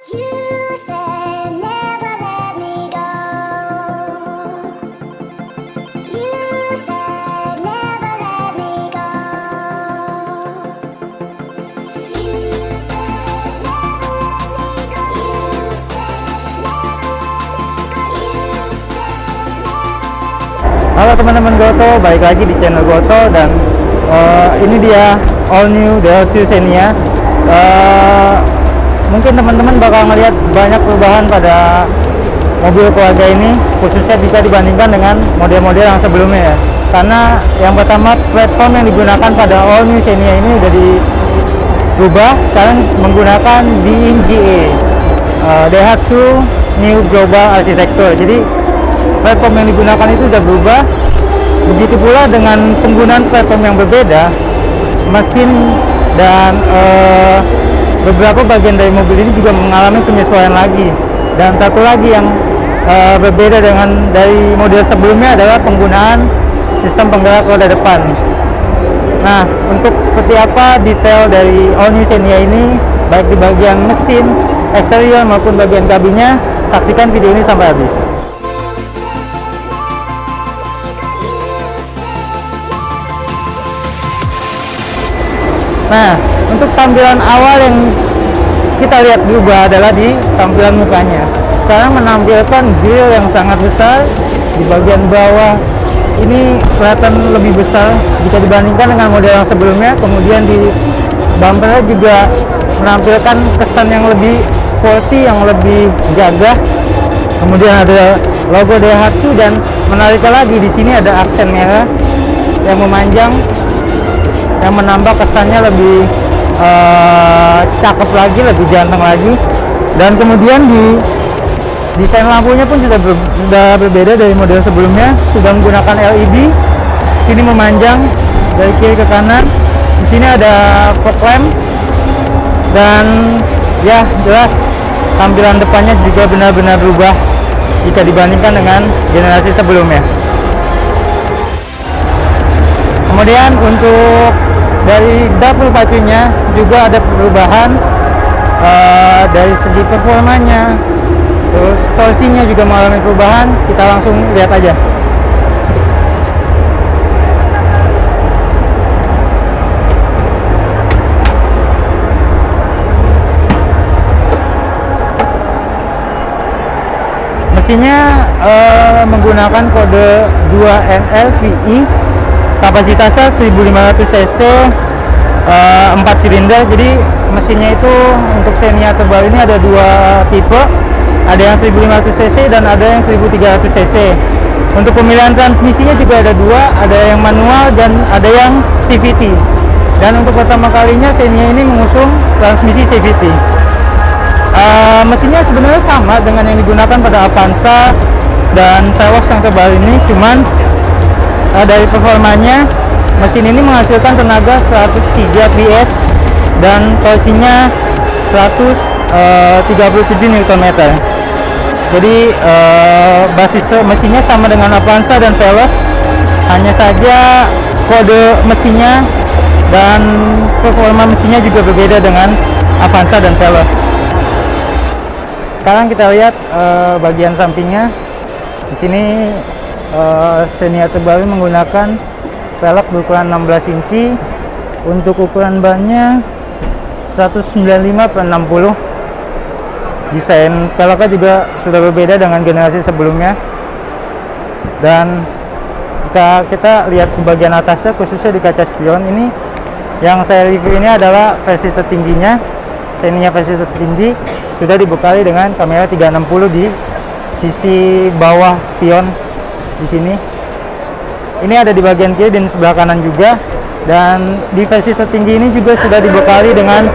You said never let me go. You said never let me go. You said never let me go. You said never let me go. You said never. Halo teman-teman Goto, balik lagi di channel Goto dan ini dia all new Daihatsu Xenia. Mungkin teman-teman bakal melihat banyak perubahan pada mobil keluarga ini, khususnya jika dibandingkan dengan model-model yang sebelumnya ya. Karena yang pertama, platform yang digunakan pada all new Xenia ini udah dirubah, sekarang menggunakan DIN-GA, Daihatsu New Global Architecture. Jadi platform yang digunakan itu sudah berubah. Begitu pula dengan penggunaan platform yang berbeda, mesin dan beberapa bagian dari mobil ini juga mengalami penyesuaian lagi. Dan satu lagi yang berbeda dengan dari model sebelumnya adalah penggunaan sistem penggerak roda depan. Nah, untuk seperti apa detail dari all new Xenia ini, baik di bagian mesin, eksterior maupun bagian kabinnya, saksikan video ini sampai habis. Nah, untuk tampilan awal yang kita lihat berubah adalah di tampilan mukanya. Sekarang menampilkan grill yang sangat besar di bagian bawah. Ini kelihatan lebih besar jika dibandingkan dengan model yang sebelumnya. Kemudian di bumpernya juga menampilkan kesan yang lebih sporty, yang lebih gagah. Kemudian ada logo Daihatsu dan menariknya lagi di sini ada aksen merah yang memanjang, yang menambah kesannya lebih cakep lagi, lebih ganteng lagi. Dan kemudian di desain lampunya pun sudah berbeda dari model sebelumnya, sudah menggunakan LED. Sini memanjang dari kiri ke kanan. Di sini ada fog lamp dan ya jelas tampilan depannya juga benar-benar berubah jika dibandingkan dengan generasi sebelumnya. Kemudian untuk dari dapur pacunya juga ada perubahan dari segi performanya, terus torsinya juga mengalami perubahan. Kita langsung lihat aja. Mesinnya menggunakan kode 2NLVI, kapasitasnya 1500 cc, 4 silinder. Jadi mesinnya itu untuk Xenia terbaru ini ada dua tipe, ada yang 1500 cc dan ada yang 1300 cc. Untuk pemilihan transmisinya juga ada dua, ada yang manual dan ada yang CVT. Dan untuk pertama kalinya Xenia ini mengusung transmisi CVT. Mesinnya sebenarnya sama dengan yang digunakan pada Avanza dan Veloz yang terbaru ini, cuman dari performanya mesin ini menghasilkan tenaga 103 PS dan torsinya 137 Nm. Jadi basis mesinnya sama dengan Avanza dan Veloz, hanya saja kode mesinnya dan performa mesinnya juga berbeda dengan Avanza dan Veloz. Sekarang kita lihat bagian sampingnya. Di sini Xenia terbaru menggunakan velg berukuran 16 inci. Untuk ukuran bannya 195/60. Desain velgnya juga sudah berbeda dengan generasi sebelumnya. Dan jika kita lihat di bagian atasnya, khususnya di kaca spion ini, yang saya review ini adalah versi tertingginya. Xenia versi tertinggi sudah dibekali dengan kamera 360 di sisi bawah spion di sini. Ini ada di bagian kiri dan sebelah kanan juga. Dan di versi tertinggi ini juga sudah dibekali dengan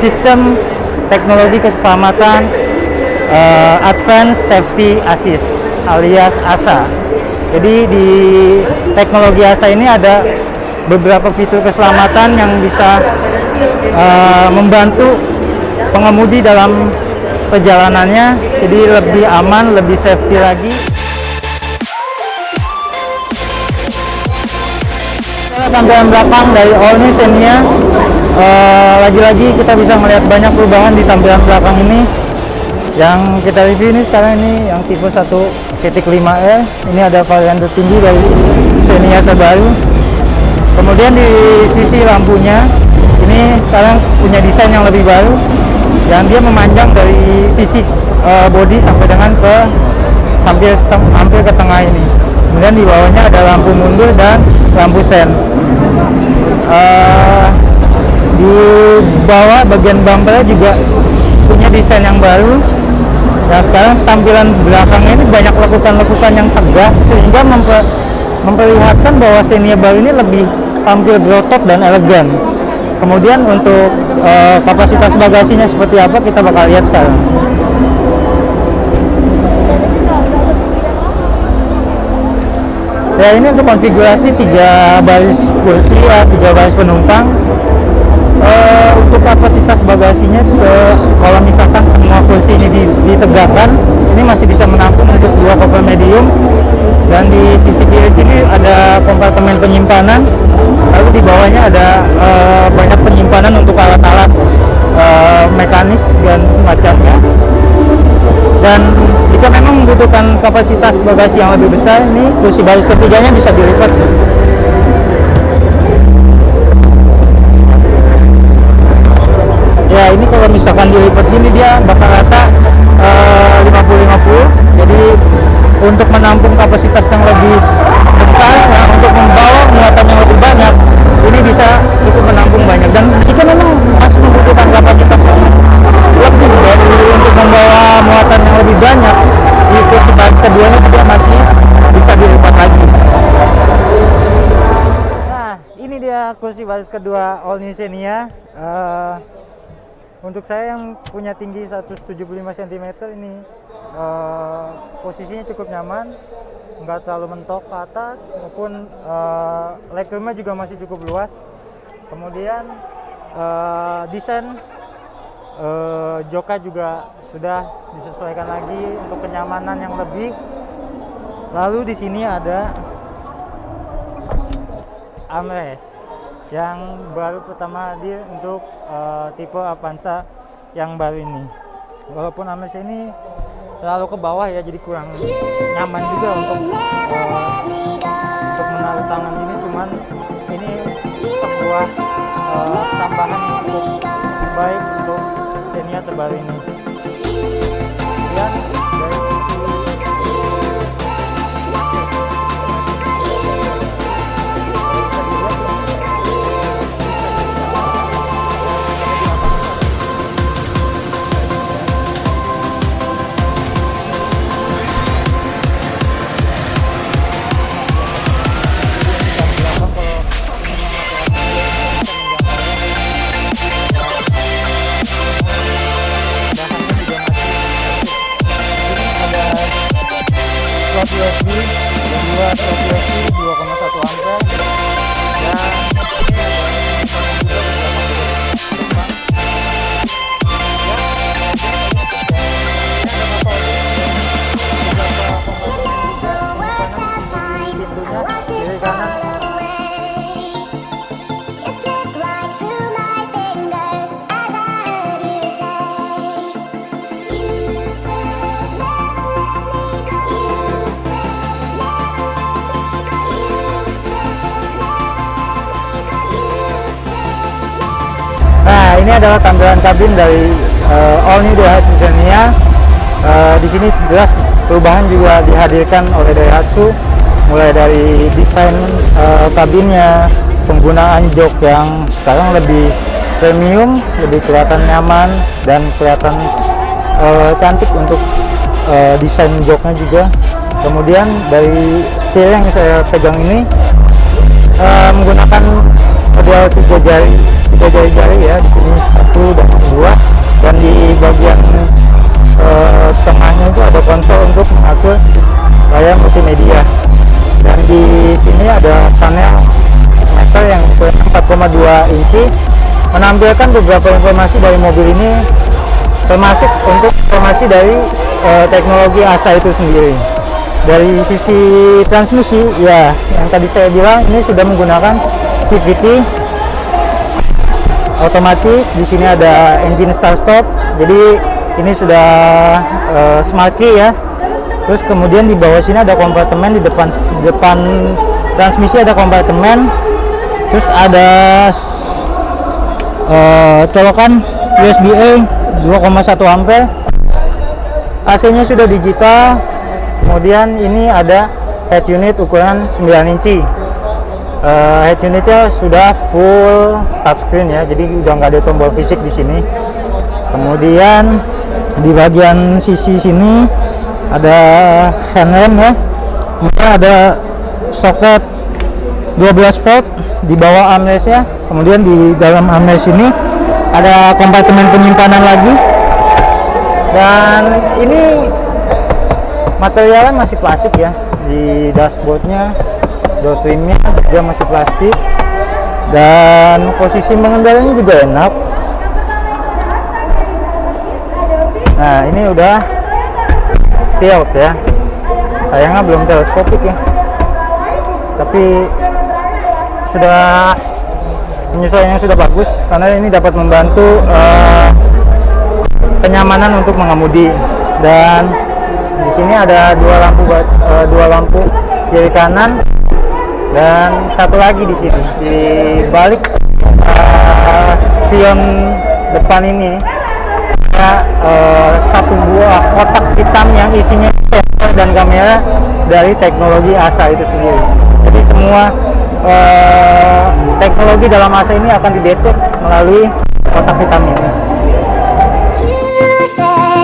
sistem teknologi keselamatan Advanced Safety Assist alias ASA. Jadi di teknologi ASA ini ada beberapa fitur keselamatan yang bisa membantu pengemudi dalam perjalanannya, jadi lebih aman, lebih safety lagi. Tampilan belakang dari all new Xenia lagi-lagi kita bisa melihat banyak perubahan di tampilan belakang ini. Yang kita review ini sekarang ini yang tipe 1.5R. Ini ada varian tertinggi dari Xenia terbaru. Kemudian di sisi lampunya ini sekarang punya desain yang lebih baru, yang dia memanjang dari sisi bodi sampai dengan ke hampir ke tengah ini. Kemudian di bawahnya ada lampu mundur dan lampu sen. Di bawah bagian bumper juga punya desain yang baru. Nah, sekarang tampilan belakangnya ini banyak lekukan-lekukan yang tegas sehingga memperlihatkan bahwa Xenia baru ini lebih tampil berotot dan elegan. Kemudian untuk kapasitas bagasinya seperti apa kita bakal lihat sekarang. Ya, ini untuk konfigurasi 3 baris kursi ya, 3 baris penumpang. Untuk kapasitas bagasinya kalau misalkan semua kursi ini ditegakkan, ini masih bisa menampung untuk 2 koper medium. Dan di sisi kiri sini ada kompartemen penyimpanan, lalu di bawahnya ada banyak penyimpanan untuk alat-alat mekanis dan semacamnya. Dan jika memang membutuhkan kapasitas bagasi yang lebih besar, ini kursi baris ketiganya bisa dilipat. Ya, ini kalau misalkan dilipat gini dia bakal rata 50-50. Jadi untuk menampung kapasitas yang lebih besar, untuk membawa muatan yang lebih banyak, ini bisa cukup menampung banyak. Dan jika memang masih membutuhkan kapasitas yang lebih dari untuk membawa muatan yang lebih banyak, di kursi baris keduanya juga masih bisa dilipat lagi. Nah, ini dia kursi baris kedua All New Xenia. Untuk saya yang punya tinggi 175 cm ini posisinya cukup nyaman, nggak terlalu mentok ke atas, maupun legroomnya juga masih cukup luas. Kemudian desain joknya juga sudah disesuaikan lagi untuk kenyamanan yang lebih. Lalu di sini ada armrest yang baru pertama hadir untuk tipe Avanza yang baru ini. Walaupun armrest ini terlalu ke bawah ya, jadi kurang nyaman juga untuk menaruh tangan ini. Cuman ini sebuah tambahan untuk baik untuk Xenia terbaru ini. Kemudian dari USB, kedua USB 2,1 ampere, dan kiri kanan. Nah, ini adalah tampilan kabin dari All New Daihatsu Xenia. Di sini jelas perubahan juga dihadirkan oleh Daihatsu, mulai dari desain kabinnya, penggunaan jok yang sekarang lebih premium, lebih kelihatan nyaman dan kelihatan cantik untuk desain joknya juga. Kemudian dari setir yang saya pegang ini menggunakan model 3 jari ya, di sini 1 dan 2, dan di bagian tengahnya itu ada konsol untuk mengatur layar multimedia. Dan di sini ada panel meter yang ukuran 4,2 inci, menampilkan beberapa informasi dari mobil ini, termasuk untuk informasi dari teknologi ASA itu sendiri. Dari sisi transmisi ya, yang tadi saya bilang ini sudah menggunakan CVT otomatis. Di sini ada engine start stop. Jadi ini sudah smart key ya. Terus kemudian di bawah sini ada kompartemen, di depan transmisi ada kompartemen. Terus ada colokan USB-A 2,1 ampere. AC-nya sudah digital. Kemudian ini ada head unit ukuran 9 inci. Head unitnya sudah full touchscreen ya, jadi udah nggak ada tombol fisik di sini. Kemudian di bagian sisi sini ada handrem ya. Kemudian ada soket 12 volt di bawah armrestnya. Kemudian di dalam armrest ini ada kompartemen penyimpanan lagi. Dan ini materialnya masih plastik ya. Di dashboardnya, door trimnya juga masih plastik. Dan posisi mengendalinya juga enak. Nah, ini udah tilt ya. Sayangnya belum teleskopik ya. Tapi sudah penyesuaiannya sudah bagus karena ini dapat membantu kenyamanan untuk mengemudi. Dan di sini ada dua lampu kiri kanan dan satu lagi di sini di balik spion depan ini ada satu buah kotak hitam yang isinya sensor dan kamera dari teknologi ASA itu sendiri. Jadi semua teknologi dalam ASA ini akan didetek melalui kotak hitam ini. You say